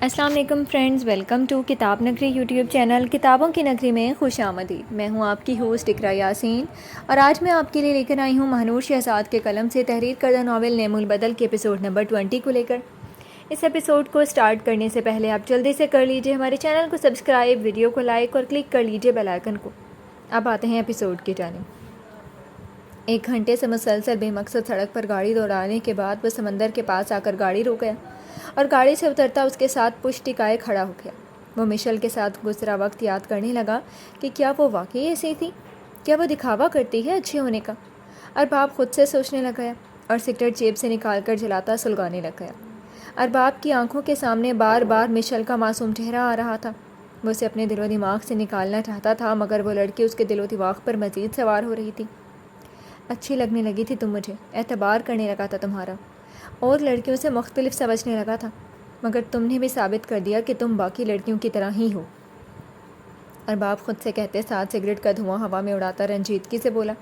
السلام علیکم friends, welcome to کتاب نگری یوٹیوب چینل کتابوں کی نگری میں خوش آمدید۔ میں ہوں آپ کی ہوسٹ اقرا یاسین، اور آج میں آپ کے لیے لے کر آئی ہوں مہنور شہزاد کے قلم سے تحریر کردہ ناول نعم البدل کے ایپیسوڈ نمبر 20 کو لے کر۔ اس ایپیسوڈ کو سٹارٹ کرنے سے پہلے آپ جلدی سے کر لیجئے ہمارے چینل کو سبسکرائب، ویڈیو کو لائک اور کلک کر لیجئے بیل آئیکن کو۔ اب آتے ہیں ایپیسوڈ کی جانب۔ 1 گھنٹے سے مسلسل بے مقصد سڑک پر گاڑی دوڑانے کے بعد وہ سمندر کے پاس آ کر گاڑی روک گیا اور گاڑی سے اترتا اس کے ساتھ پشت ٹکائے کھڑا ہو گیا۔ وہ مشل کے ساتھ گزرا وقت یاد کرنے لگا کہ کیا وہ واقعی ایسی تھی؟ کیا وہ دکھاوا کرتی ہے اچھے ہونے کا؟ ارباب خود سے سوچنے لگ گیا اور سگریٹ جیب سے نکال کر جلاتا سلگانے لگ گیا۔ ارباب کی آنکھوں کے سامنے بار بار مشل کا معصوم چہرہ آ رہا تھا۔ وہ اسے اپنے دل و دماغ سے نکالنا چاہتا تھا، مگر وہ لڑکی اس کے دل و دماغ پر مزید سوار ہو رہی تھی۔ اچھی لگنے لگی تھی تم مجھے، اعتبار کرنے لگا تھا تمہارا، اور لڑکیوں سے مختلف سمجھنے لگا تھا، مگر تم نے بھی ثابت کر دیا کہ تم باقی لڑکیوں کی طرح ہی ہو۔ ارباب خود سے کہتے ساتھ سگریٹ کا دھواں ہوا میں اڑاتا رنجیدگی سے بولا۔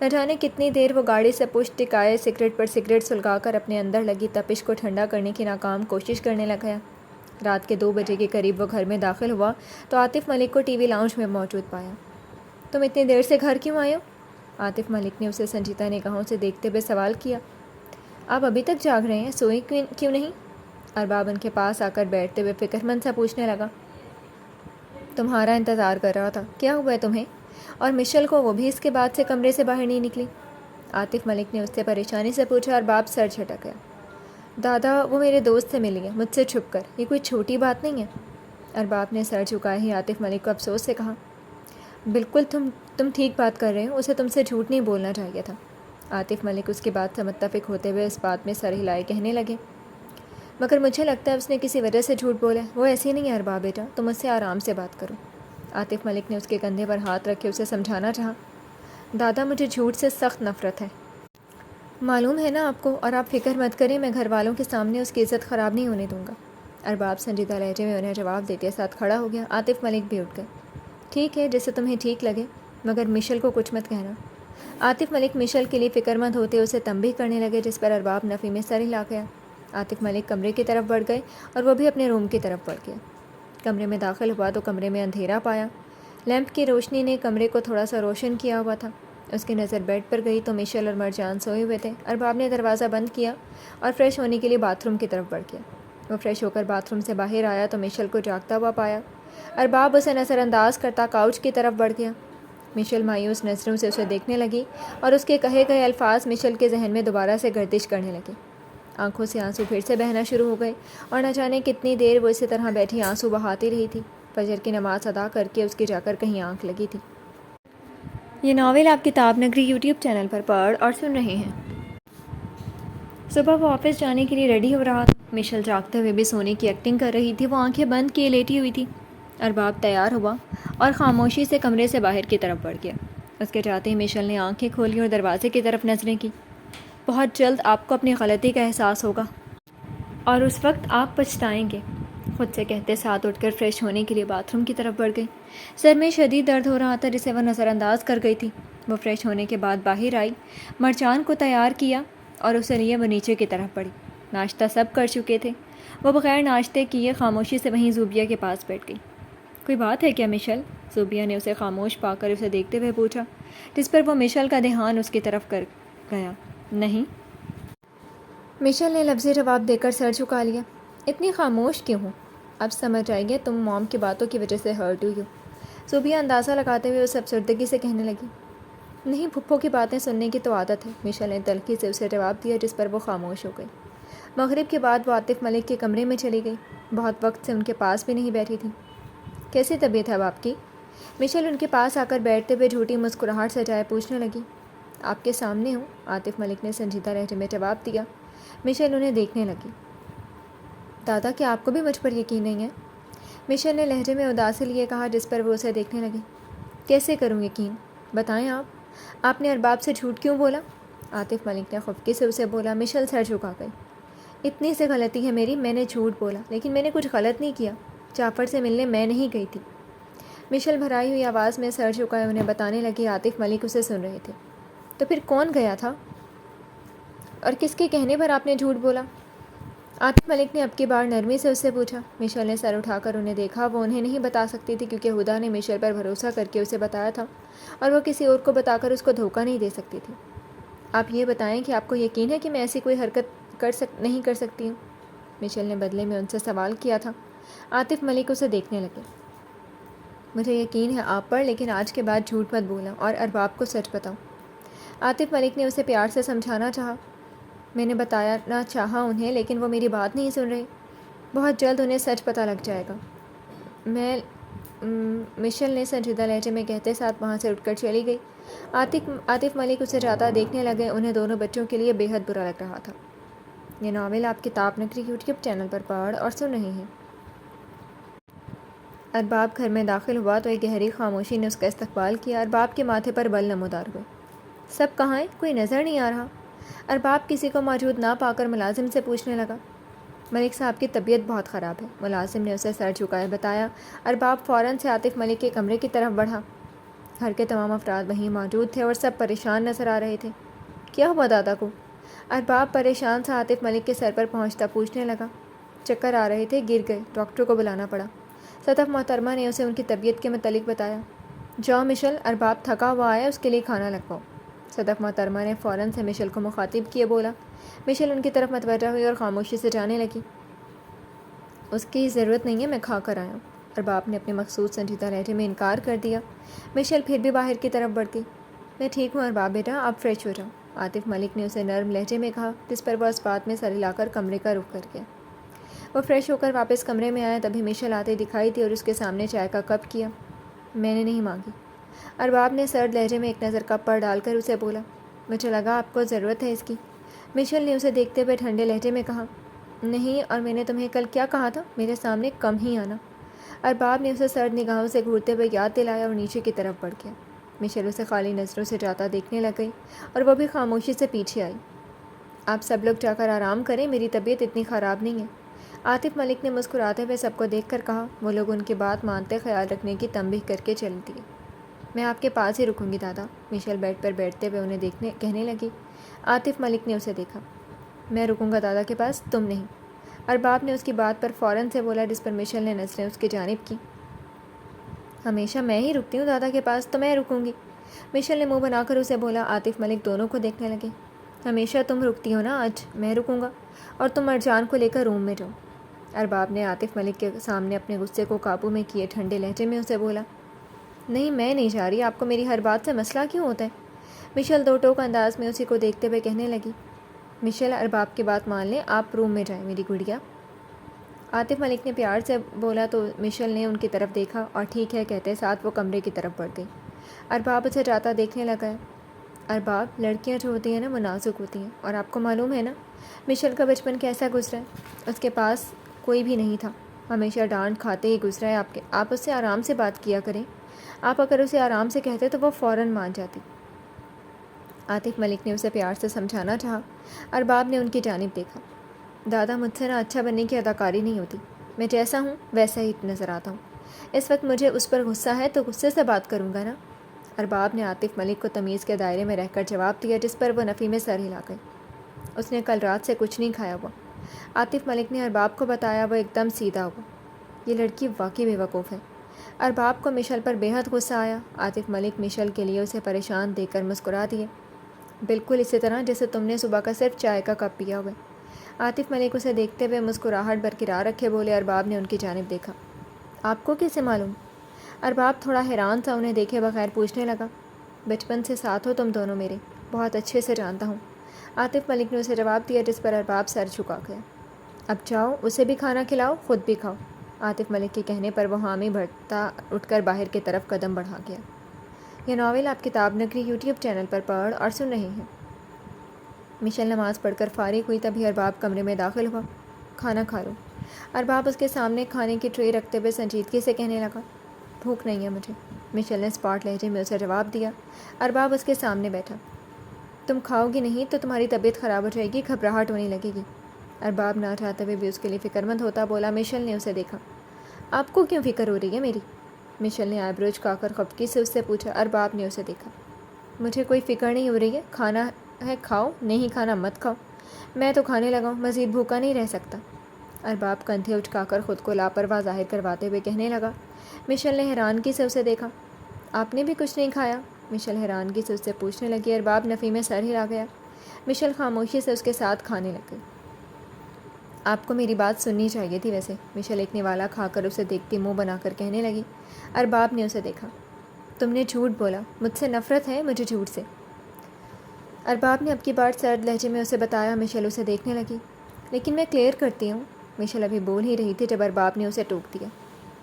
نہ جانے کتنی دیر وہ گاڑی سے پشت ٹکائے سگریٹ پر سگریٹ سلگا کر اپنے اندر لگی تپش کو ٹھنڈا کرنے کی ناکام کوشش کرنے لگ گیا۔ رات کے 2 بجے کے قریب وہ گھر میں داخل ہوا تو عاطف ملک کو ٹی وی لاؤنج میں موجود پایا۔ تم اتنی دیر سے گھر کیوں آئے ہو؟ عاطف ملک نے اسے سنجیدہ نگاہوں سے دیکھتے ہوئے سوال کیا۔ آپ ابھی تک جاگ رہے ہیں، سوئے کیوں نہیں؟ ارباب ان کے پاس آ کر بیٹھتے ہوئے فکر مند سا پوچھنے لگا۔ تمہارا انتظار کر رہا تھا، کیا ہوا ہے تمہیں؟ اور مشل کو، وہ بھی اس کے بعد سے کمرے سے باہر نہیں نکلی؟ عاطف ملک نے اس سے پریشانی سے پوچھا۔ ارباب سر جھٹک گیا۔ دادا، وہ میرے دوست سے ملی ہے، مجھ سے چھپ کر، یہ کوئی چھوٹی بات نہیں ہے۔ ارباب نے سر جھکائے ہی عاطف ملک کو افسوس سے کہا۔ بالکل تم ٹھیک بات کر رہے ہو، اسے تم سے جھوٹ نہیں بولنا چاہیے تھا۔ عاطف ملک اس کی بات سے متفق ہوتے ہوئے اس بات میں سر ہلائے کہنے لگے، مگر مجھے لگتا ہے اس نے کسی وجہ سے جھوٹ بولا ہے۔ وہ ایسی نہیں ہے ارباب بیٹا، تم اس سے آرام سے بات کرو۔ عاطف ملک نے اس کے کندھے پر ہاتھ رکھے اسے سمجھانا چاہا۔ دادا، مجھے جھوٹ سے سخت نفرت ہے، معلوم ہے نا آپ کو، اور آپ فکر مت کریں، میں گھر والوں کے سامنے اس کی عزت خراب نہیں ہونے دوں گا۔ ارباب سنجیدہ لہجے میں انہیں جواب دیتے ساتھ کھڑا ہو گیا۔ عاطف ملک بھی اٹھ گئے۔ ٹھیک ہے، جیسے تمہیں ٹھیک لگے، مگر مشل کو کچھ مت کہنا۔ عاطف ملک مشل کے لیے فکر مند ہوتے اسے تنبیہ کرنے لگے، جس پر ارباب نفی میں سر ہلا گیا۔ عاطف ملک کمرے کی طرف بڑھ گئے اور وہ بھی اپنے روم کی طرف بڑھ گیا۔ کمرے میں داخل ہوا تو کمرے میں اندھیرا پایا۔ لیمپ کی روشنی نے کمرے کو تھوڑا سا روشن کیا ہوا تھا۔ اس کی نظر بیڈ پر گئی تو مشل اور مرجان سوئے ہوئے تھے۔ ارباب نے دروازہ بند کیا اور فریش ہونے کے لیے باتھ روم کی طرف بڑھ گیا۔ وہ فریش ہو کر باتھ روم سے باہر آیا تو مشل کو جاگتا ہوا پایا۔ ارباب اسے نظر انداز کرتا کاؤچ کی طرف بڑھ گیا۔ مشل مایوس نظروں سے اسے دیکھنے لگی اور اس کے کہے گئے الفاظ مشل کے ذہن میں دوبارہ سے گردش کرنے لگے۔ آنکھوں سے آنسو پھر سے بہنا شروع ہو گئے اور نہ جانے کتنی دیر وہ اسی طرح بیٹھی آنسو بہاتی رہی تھی۔ فجر کی نماز ادا کر کے اس کی جا کر کہیں آنکھ لگی تھی۔ یہ ناول آپ کتاب نگری یوٹیوب چینل پر پڑھ اور سن رہے ہیں۔ صبح وہ آفس جانے کے لیے ریڈی ہو رہا تھا۔ مشل جاگتے ہوئے بھی سونے کی ایکٹنگ کر رہی تھی، وہ آنکھیں بند کیے لیٹی ہوئی تھی۔ ارباب تیار ہوا اور خاموشی سے کمرے سے باہر کی طرف بڑھ گیا۔ اس کے جاتے ہی مشل نے آنکھیں کھولی اور دروازے کی طرف نظریں کی۔ بہت جلد آپ کو اپنی غلطی کا احساس ہوگا اور اس وقت آپ پچھتائیں گے، خود سے کہتے ساتھ اٹھ کر فریش ہونے کے لیے باتھ روم کی طرف بڑھ گئی۔ سر میں شدید درد ہو رہا تھا جسے وہ نظر انداز کر گئی تھی۔ وہ فریش ہونے کے بعد باہر آئی، مرجان کو تیار کیا اور اسے لیے وہ نیچے کی طرف بڑھی۔ ناشتہ سب کر چکے تھے۔ وہ بغیر ناشتے کیے خاموشی سے وہیں زوبیہ کے پاس بیٹھ گئی۔ کوئی بات ہے کیا مشل؟ زوبیہ نے اسے خاموش پا کر اسے دیکھتے ہوئے پوچھا، جس پر وہ مشل کا دھیان اس کی طرف کر گیا۔ نہیں، مشل نے لفظی جواب دے کر سر جھکا لیا۔ اتنی خاموش کیوں ہو؟ اب سمجھ آئی ہے، تم موم کی باتوں کی وجہ سے ہرٹ ہوئی ہو۔ زوبیہ اندازہ لگاتے ہوئے اسے افسردگی سے کہنے لگی۔ نہیں، پھپھو کی باتیں سننے کی تو عادت ہے، مشل نے تلخی سے اسے جواب دیا، جس پر وہ خاموش ہو گئی۔ مغرب کے بعد وہ عاطف ملک کے کمرے میں چلی گئی۔ بہت وقت سے ان کے پاس بھی نہیں بیٹھی تھی۔ کیسی طبیعت ہے اب آپ کی؟ مشل ان کے پاس آ کر بیٹھتے ہوئے جھوٹی مسکراہٹ سجائے پوچھنے لگی۔ آپ کے سامنے ہوں، عاطف ملک نے سنجیدہ لہجے میں جواب دیا۔ مشل انہیں دیکھنے لگی۔ دادا، کیا آپ کو بھی مجھ پر یقین نہیں ہے؟ مشل نے لہجے میں اداسی لیے کہا، جس پر وہ اسے دیکھنے لگی۔ کیسے کروں یقین؟ بتائیں آپ نے ارباب سے جھوٹ کیوں بولا؟ عاطف ملک نے خفگی سے اسے بولا۔ مشل سر جھکا گئی۔ اتنی سے غلطی ہے میری، میں نے جھوٹ بولا، لیکن میں نے کچھ غلط نہیں کیا۔ جعفر سے ملنے میں نہیں گئی تھی۔ مشل بھرائی ہوئی آواز میں سر جھکائے انہیں بتانے لگی۔ عاطف ملک اسے سن رہے تھے۔ تو پھر کون گیا تھا اور کس کے کہنے پر آپ نے جھوٹ بولا؟ عاطف ملک نے اب کی بار نرمی سے اس سے پوچھا۔ مشیل نے سر اٹھا کر انہیں دیکھا۔ وہ انہیں نہیں بتا سکتی تھی کیونکہ ہدا نے مشیل پر بھروسہ کر کے اسے بتایا تھا اور وہ کسی اور کو بتا کر اس کو دھوکہ نہیں دے سکتی تھی۔ آپ یہ بتائیں کہ آپ کو یقین ہے کہ میں ایسی کوئی حرکت نہیں کر سکتی ہوں؟ مشیل نے بدلے میں ان سے سوال کیا تھا۔ عاطف ملک اسے دیکھنے لگے۔ مجھے یقین ہے آپ پر، لیکن آج کے بعد جھوٹ مت بولا اور ارباب کو سچ بتاؤ۔ عاطف ملک نے اسے پیار سے سمجھانا چاہا۔ میں نے بتانا چاہا انہیں، لیکن وہ میری بات نہیں سن رہے۔ بہت جلد انہیں سچ پتہ لگ جائے گا۔ مشیل نے سنجیدہ لہجے میں کہتے ساتھ وہاں سے اٹھ کر چلی گئی۔ عاطف ملک اسے جاتا دیکھنے لگے۔ انہیں دونوں بچوں کے لیے بے حد برا لگ رہا تھا۔ یہ ناول آپ کتاب نگری یوٹیوب چینل پر پڑھ اور سن رہے ہیں۔ ارباب گھر میں داخل ہوا تو ایک گہری خاموشی نے اس کا استقبال کیا۔ ارباب کے ماتھے پر بل نمودار ہوئے۔ سب کہاں ہیں؟ کوئی نظر نہیں آ رہا۔ ارباب کسی کو موجود نہ پا کر ملازم سے پوچھنے لگا۔ ملک صاحب کی طبیعت بہت خراب ہے، ملازم نے اسے سر جھکائے بتایا۔ ارباب فوراً سے عاطف ملک کے کمرے کی طرف بڑھا۔ گھر کے تمام افراد وہیں موجود تھے اور سب پریشان نظر آ رہے تھے۔ کیا ہوا دادا کو؟ ارباب پریشان سا عاطف ملک کے سر پر پہنچتا پوچھنے لگا۔ چکر آ رہے تھے، گر گئے، ڈاکٹر کو بلانا پڑا۔ صدف محترمہ نے اسے ان کی طبیعت کے متعلق بتایا۔ جاؤ مشیل، ارباب تھکا ہوا آیا، اس کے لیے کھانا لگواؤ۔ صدف محترمہ نے فوراً سے مشیل کو مخاطب کیے بولا۔ مشیل ان کی طرف متوجہ ہوئی اور خاموشی سے جانے لگی۔ اس کی ضرورت نہیں ہے، میں کھا کر آیا ہوں۔ ارباب نے اپنے مخصوص سنجیدہ لہجے میں انکار کر دیا۔ مشیل پھر بھی باہر کی طرف بڑھ گئی۔ میں ٹھیک ہوں ارباب بیٹا، آپ فریش ہو جاؤ، عاطف ملک نے اسے نرم لہجے میں کہا، جس پر وہ اس بات میں سر ہلا کر کمرے کا رخ کر گیا۔ وہ فریش ہو کر واپس کمرے میں آیا تبھی مشیل آتے دکھائی دی اور اس کے سامنے چائے کا کپ کیا۔ میں نے نہیں مانگی۔ ارباب نے سرد لہجے میں ایک نظر کپ پر ڈال کر اسے بولا۔ مجھے لگا آپ کو ضرورت ہے اس کی۔ مشیل نے اسے دیکھتے ہوئے ٹھنڈے لہجے میں کہا۔ نہیں، اور میں نے تمہیں کل کیا کہا تھا؟ میرے سامنے کم ہی آنا۔ ارباب نے اسے سرد نگاہوں سے گھورتے ہوئے یاد دلایا اور نیچے کی طرف بڑھ گیا۔ مشیل اسے خالی نظروں سے جاتا دیکھنے لگ گئی اور وہ بھی خاموشی سے پیچھے آئی۔ آپ سب لوگ جا کر آرام کریں، میری طبیعت اتنی خراب نہیں ہے، عاطف ملک نے مسکراتے ہوئے سب کو دیکھ کر کہا۔ وہ لوگ ان کی بات مانتے خیال رکھنے کی تنبیہ کر کے چل دیے۔ میں آپ کے پاس ہی رکوں گی دادا، مشیل بیڈ پر بیٹھتے ہوئے انہیں کہنے لگی۔ عاطف ملک نے اسے دیکھا۔ میں رکوں گا دادا کے پاس، تم نہیں، ارباب نے اس کی بات پر فوراً سے بولا، جس پر مشیل نے نظریں اس کی جانب کی۔ ہمیشہ میں ہی رکتی ہوں دادا کے پاس، تو میں رکوں گی، مشیل نے منہ بنا کر اسے بولا۔ عاطف ملک دونوں کو دیکھنے لگے۔ ہمیشہ تم رکتی ہو نا، آج میں رکوں گا اور تم مرجان کو لے کر روم میں جاؤ۔ ارباب نے عاطف ملک کے سامنے اپنے غصے کو قابو میں کیے ٹھنڈے لہجے میں اسے بولا۔ نہیں، میں نہیں جا رہی، آپ کو میری ہر بات سے مسئلہ کیوں ہوتا ہے؟ مشیل دو ٹوک انداز میں اسی کو دیکھتے ہوئے کہنے لگی۔ مشیل، ارباب کی بات مان لیں، آپ روم میں جائیں میری گڑیا، عاطف ملک نے پیار سے بولا تو مشیل نے ان کی طرف دیکھا اور ٹھیک ہے کہتے ساتھ وہ کمرے کی طرف بڑھ گئی۔ ارباب اسے جاتا دیکھنے لگا۔ ارباب، لڑکیاں جو ہوتی ہیں نا وہ نازک ہوتی ہیں، اور آپ کو معلوم ہے نا مشیل کا بچپن کیسا گزرا ہے۔ اس کے پاس کوئی بھی نہیں تھا، ہمیشہ ڈانٹ کھاتے ہی گزرا ہے۔ آپ اس سے آرام سے بات کیا کریں، آپ اگر اسے آرام سے کہتے تو وہ فوراً مان جاتی۔ عاطف ملک نے اسے پیار سے سمجھانا چاہا۔ ارباب نے ان کی جانب دیکھا۔ دادا، مجھ سے نا اچھا بننے کی اداکاری نہیں ہوتی، میں جیسا ہوں ویسا ہی نظر آتا ہوں۔ اس وقت مجھے اس پر غصہ ہے تو غصے سے بات کروں گا نا، ارباب نے عاطف ملک کو تمیز کے دائرے میں رہ کر جواب دیا، جس پر وہ نفی میں سر ہلا گئی۔ اس نے کل رات سے کچھ نہیں کھایا ہوا، عاطف ملک نے ارباب کو بتایا۔ وہ ایک دم سیدھا ہوا۔ یہ لڑکی واقعی بے وقوف ہے۔ ارباب کو مشیل پر بے حد غصہ آیا۔ عاطف ملک مشیل کے لیے اسے پریشان دیکھ کر مسکرا دیے۔ بالکل اسی طرح جیسے تم نے صبح کا صرف چائے کا کپ پیا ہوا ہے، عاطف ملک اسے دیکھتے ہوئے مسکراہٹ برقرار رکھے بولے۔ ارباب نے ان کی جانب دیکھا۔ آپ کو کیسے معلوم؟ ارباب تھوڑا حیران تھا، انہیں دیکھے بغیر پوچھنے لگا۔ بچپن سے ساتھ ہو تم دونوں میرے، بہت اچھے سے جانتا ہوں، عاطف ملک نے اسے جواب دیا، جس پر ارباب سر جھکا گیا۔ اب جاؤ، اسے بھی کھانا کھلاؤ، خود بھی کھاؤ، عاطف ملک کے کہنے پر وہ حامی بھرتا اٹھ کر باہر کی طرف قدم بڑھا گیا۔ یہ ناول آپ کتاب نگری یوٹیوب چینل پر پڑھ اور سن رہے ہیں۔ مشیل نماز پڑھ کر فارغ ہوئی تبھی ارباب کمرے میں داخل ہوا۔ کھانا کھا لو، ارباب اس کے سامنے کھانے کی ٹرے رکھتے ہوئے سنجیدگی سے کہنے لگا۔ بھوک نہیں ہے مجھے، مشیل نے اسپاٹ لہجے میں اسے جواب دیا۔ ارباب اس کے سامنے بیٹھا۔ تم کھاؤ گی نہیں تو تمہاری طبیعت خراب ہو جائے گی، گھبراہٹ ہونے لگے گی، ارباب نہ چاہتے ہوئے بھی اس کے لیے فکر مند ہوتا بولا۔ مشیل نے اسے دیکھا۔ آپ کو کیوں فکر ہو رہی ہے میری؟ مشیل نے آئی برو جھکا کر خفگی سے اس سے پوچھا۔ ارباب نے اسے دیکھا۔ مجھے کوئی فکر نہیں ہو رہی ہے، کھانا ہے کھاؤ، نہیں کھانا مت کھاؤ، میں تو کھانے لگا ہوں، مزید بھوکا نہیں رہ سکتا۔ ارباب کندھے اٹھا کر خود کو لاپرواہ ظاہر کرواتے ہوئے کہنے لگا۔ مشل نے حیرانگی سے اسے دیکھا۔ آپ نے بھی کچھ نہیں کھایا؟ مشل حیرانگی سے اس سے پوچھنے لگی۔ ارباب نفی میں سر ہلا گیا۔ مشل خاموشی سے اس کے ساتھ کھانے لگ گئی۔ آپ کو میری بات سننی چاہیے تھی ویسے، مشل ایک نوالا کھا کر اسے دیکھتی منہ بنا کر کہنے لگی۔ ارباب نے اسے دیکھا۔ تم نے جھوٹ بولا، مجھ سے نفرت ہے مجھے جھوٹ سے۔ ارباب نے اب کی بار سرد لہجے میں اسے بتایا۔ مشل اسے دیکھنے لگی۔ لیکن میں کلیئر کرتی ہوں۔ مشل ابھی بول ہی رہی تھی جب ارباب نے اسے ٹوک دیا۔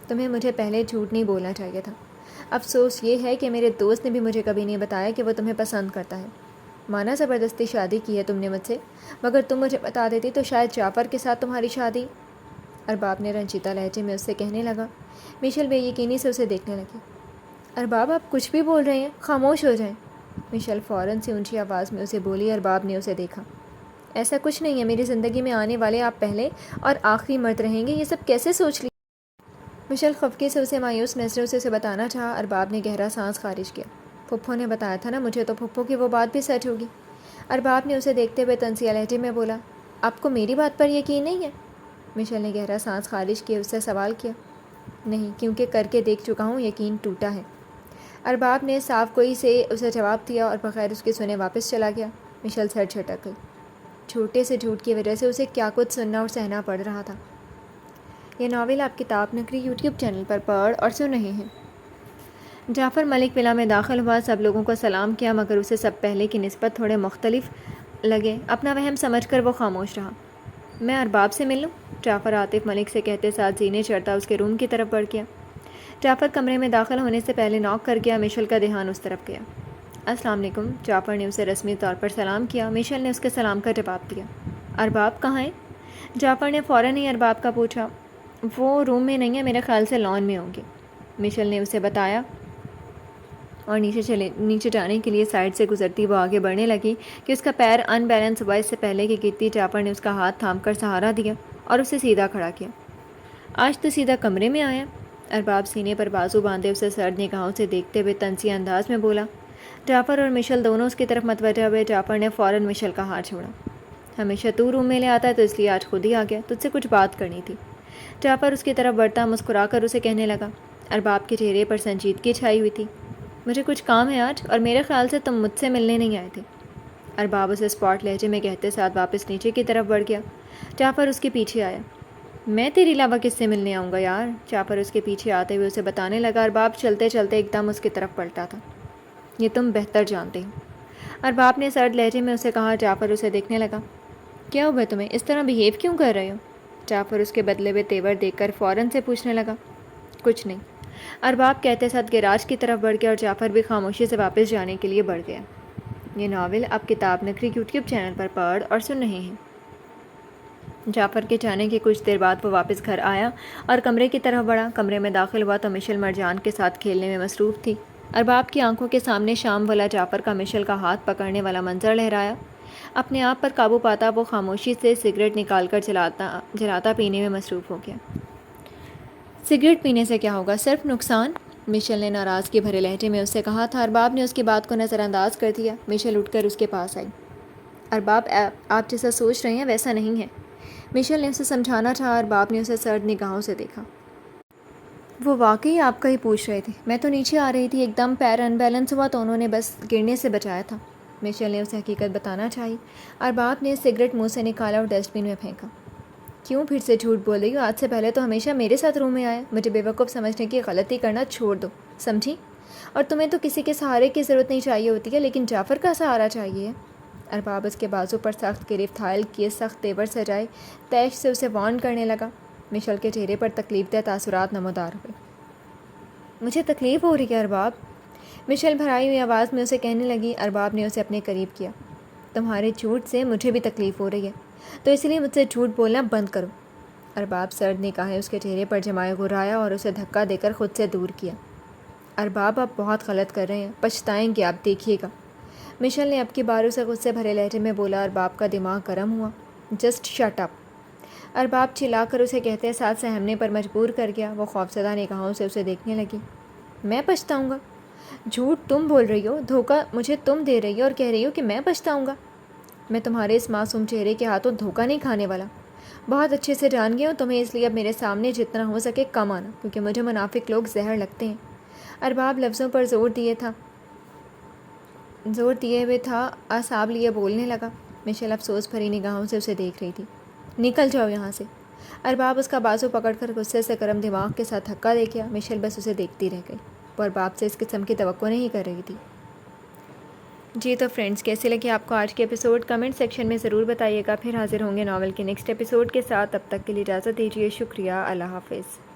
تمہیں مجھے پہلے جھوٹ نہیں بولنا چاہیے تھا۔ افسوس یہ ہے کہ میرے دوست نے بھی مجھے کبھی نہیں بتایا کہ وہ تمہیں پسند کرتا ہے۔ مانا زبردستی شادی کی ہے تم نے مجھ سے، مگر تم مجھے بتا دیتی تو شاید جعفر کے ساتھ تمہاری شادی۔ ارباب نے رنجیدہ لہجے میں اس سے کہنے لگا۔ مشل بے یقینی سے اسے دیکھنے لگی۔ ارباب آپ کچھ بھی بول رہے ہیں، خاموش ہو جائیں۔ مشل فوراً سے اونچی آواز میں اسے بولی۔ ارباب نے اسے دیکھا۔ ایسا کچھ نہیں ہے، میری زندگی میں آنے والے آپ پہلے اور آخری مرد رہیں گے، یہ سب کیسے سوچ لی؟ مشل خفگی سے اسے مایوس نظروں سے اسے بتانا چاہا۔ ارباب نے گہرا سانس خارج کیا۔ پھپھو نے بتایا تھا نا مجھے، تو پھپھو کی وہ بات بھی سچ ہوگی۔ ارباب نے اسے دیکھتے ہوئے تنزیہ لہجے میں بولا۔ آپ کو میری بات پر یقین نہیں ہے؟ مشل نے گہرا سانس خارج کیے اس سے سوال کیا۔ نہیں، کیونکہ کر کے دیکھ چکا ہوں، یقین ٹوٹا ہے۔ ارباب نے صاف گوئی سے اسے جواب دیا اور بغیر اس کے سنے واپس چلا گیا۔ مشل سر جھٹک گئی۔ چھوٹے سے جھوٹ کی وجہ سے اسے کیا کچھ سننا اور سہنا پڑ رہا تھا۔ یہ ناول آپ کتاب نگری یوٹیوب چینل پر پڑھ اور سن رہے ہیں۔ جعفر ملک ولا میں داخل ہوا، سب لوگوں کو سلام کیا، مگر اسے سب پہلے کی نسبت تھوڑے مختلف لگے۔ اپنا وہم سمجھ کر وہ خاموش رہا۔ میں ارباب سے مل لوں؟ جعفر عاطف ملک سے کہتے ساتھ زینے چڑھتا اس کے روم کی طرف بڑھ گیا۔ جعفر کمرے میں داخل ہونے سے پہلے ناک کر گیا۔ مشل کا دھیان اس طرف گیا۔ السلام علیکم۔ جعفر نے اسے رسمی طور پر سلام کیا۔ مشل نے اس کے سلام کا جواب دیا۔ ارباب کہاں ہیں؟ جعفر نے فوراً ہی ارباب کا پوچھا۔ وہ روم میں نہیں ہے، میرے خیال سے لان میں ہوں گے، مشل نے اسے بتایا، اور نیچے جانے کے لیے سائڈ سے گزرتی وہ آگے بڑھنے لگی کہ اس کا پیر ان بیلنس ہوا۔ اس سے پہلے کہ گرتی، جعفر نے اس کا ہاتھ تھام کر سہارا دیا اور اسے سیدھا کھڑا کیا۔ آج تو سیدھا کمرے میں آیا؟ ارباب سینے پر بازو باندھے اسے سرد نگاہوں سے دیکھتے ہوئے تنزیہ انداز میں بولا۔ جعفر اور مشل دونوں اس کی طرف متوجہ ہوئے۔ جعفر نے فوراً مشل کا ہاتھ چھوڑا۔ ہمیشہ تو روم میں لے آتا ہے تو اس لیے آج خود ہی آ گیا، تجھ سے کچھ بات کرنی تھی۔ جعفر اس کی طرف بڑھتا مسکرا کر اسے کہنے لگا۔ ارباب کے چہرے پر سنجیدگی چھائی ہوئی تھی۔ مجھے کچھ کام ہے آج، اور میرے خیال سے تم مجھ سے ملنے نہیں آئے تھے۔ ارباب اسے اسپاٹ لہجے میں کہتے ساتھ واپس نیچے کی طرف بڑھ گیا۔ جعفر اس کے پیچھے آیا۔ میں تیری علاوہ کس سے ملنے آؤں گا یار؟ جعفر اس کے پیچھے آتے ہوئے اسے بتانے لگا۔ ارباب چلتے چلتے ایک دم اس کی طرف پلٹا تھا۔ یہ تم بہتر جانتے ہو، ارباب نے سرد لہجے میں اسے کہا۔ جعفر اسے دیکھنے لگا۔ کیا ہوا تمہیں؟ اس طرح بیہیو کیوں کر رہے ہو؟ جعفر اس کے بدلے ہوئے تیور دیکھ کر فوراً سے پوچھنے لگا۔ کچھ نہیں، ارباب کہتے ساتھ گیراج کی طرف بڑھ گیا، اور جعفر بھی خاموشی سے واپس جانے کے لیے بڑھ گیا۔ یہ ناول آپ کتاب نگری یوٹیوب چینل پر پڑھ اور سن رہے ہیں۔ جعفر کے جانے کے کچھ دیر بعد وہ واپس گھر آیا اور کمرے کی طرف بڑھا۔ کمرے میں داخل ہوا تو مشل مرجان کے ساتھ کھیلنے میں مصروف تھی۔ ارباب کی آنکھوں کے سامنے شام والا جعفر کا مشل کا ہاتھ پکڑنے والا منظر لہرایا۔ اپنے آپ پر قابو پاتا وہ خاموشی سے سگریٹ نکال کر جلاتا پینے میں مصروف ہو گیا۔ سگریٹ پینے سے کیا ہوگا، صرف نقصان، مشل نے ناراضگی بھرے لہجے میں اس سے کہا تھا۔ ارباب نے اس کی بات کو نظر انداز کر دیا۔ مشل اٹھ کر اس کے پاس آئی۔ ارباب آپ جیسا سوچ رہے ہیں ویسا نہیں ہے، مشل نے اسے سمجھانا چاہا۔ ارباب نے اسے سرد نگاہوں سے دیکھا۔ وہ واقعی آپ کا ہی پوچھ رہے تھے، میں تو نیچے آ رہی تھی، ایک دم پیر ان بیلنس ہوا تو انہوں نے بس گرنے سے بچایا تھا، مشل نے اسے حقیقت بتانا چاہی۔ ارباب نے سگریٹ منہ سے نکالا اور ڈسٹ بن میں پھینکا۔ کیوں پھر سے جھوٹ بول رہی ہو؟ آج سے پہلے تو ہمیشہ میرے ساتھ روم میں آیا، مجھے بیوقوف سمجھنے کی غلطی کرنا چھوڑ دو، سمجھی؟ اور تمہیں تو کسی کے سہارے کی ضرورت نہیں چاہیے ہوتی ہے، لیکن جعفر کا سہارا چاہیے ہے۔ ارباب اس کے بازو پر سخت گرفت حائل کیے سخت تیور سجائے تیش سے اسے وارن کرنے لگا۔ مشل کے چہرے پر تکلیف دہ تاثرات نمودار ہوئے۔ مجھے تکلیف ہو رہی ہے ارباب، مشل بھرائی ہوئی آواز میں اسے کہنے لگی۔ ارباب نے اسے اپنے قریب کیا۔ تمہارے جھوٹ سے مجھے بھی تکلیف ہو رہی ہے، تو اس لیے مجھ سے جھوٹ بولنا بند کرو۔ ارباب سرد نگاہیں اس کے چہرے پر جمائے گھرایا اور اسے دھکا دے کر خود سے دور کیا۔ ارباب آپ بہت غلط کر رہے ہیں، پچھتائیں گے آپ، دیکھیے گا، مشل نے اب کی بار اسے غصے بھرے لہجے میں بولا۔ ارباب کا دماغ گرم ہوا۔ جسٹ شٹ اپ، ارباب چلا کر اسے کہتے ساتھ سہمنے پر مجبور کر گیا۔ وہ خوفزدہ نگاہوں سے اسے دیکھنے لگی۔ میں پچھتاؤں گا؟ جھوٹ تم بول رہی ہو، دھوکہ مجھے تم دے رہی ہو اور کہہ رہی ہو کہ میں پچھتاؤں گا۔ میں تمہارے اس معصوم چہرے کے ہاتھوں دھوکہ نہیں کھانے والا، بہت اچھے سے جان گئی ہوں تمہیں، اس لیے اب میرے سامنے جتنا ہو سکے کم آنا، کیونکہ مجھے منافق لوگ زہر لگتے ہیں۔ ارباب لفظوں پر زور دیے ہوئے تھا، اعصاب لیے بولنے لگا۔ مشیل افسوس بھری نگاہوں سے اسے دیکھ رہی تھی۔ نکل جاؤ یہاں سے۔ ارباب اس کا بازو پکڑ کر غصے سے گرم دماغ کے ساتھ دھکا دے گیا۔ مشیل بس اسے دیکھتی رہ گئی، وہ ارباب سے اس قسم کی توقع نہیں کر رہی تھی۔ جی تو فرینڈز، کیسے لگے آپ کو آج کے ایپیسوڈ؟ کمنٹ سیکشن میں ضرور بتائیے گا۔ پھر حاضر ہوں گے ناول کے نیکسٹ ایپیسوڈ کے ساتھ، تب تک کے لیے اجازت دیجیے۔ شکریہ، اللہ حافظ۔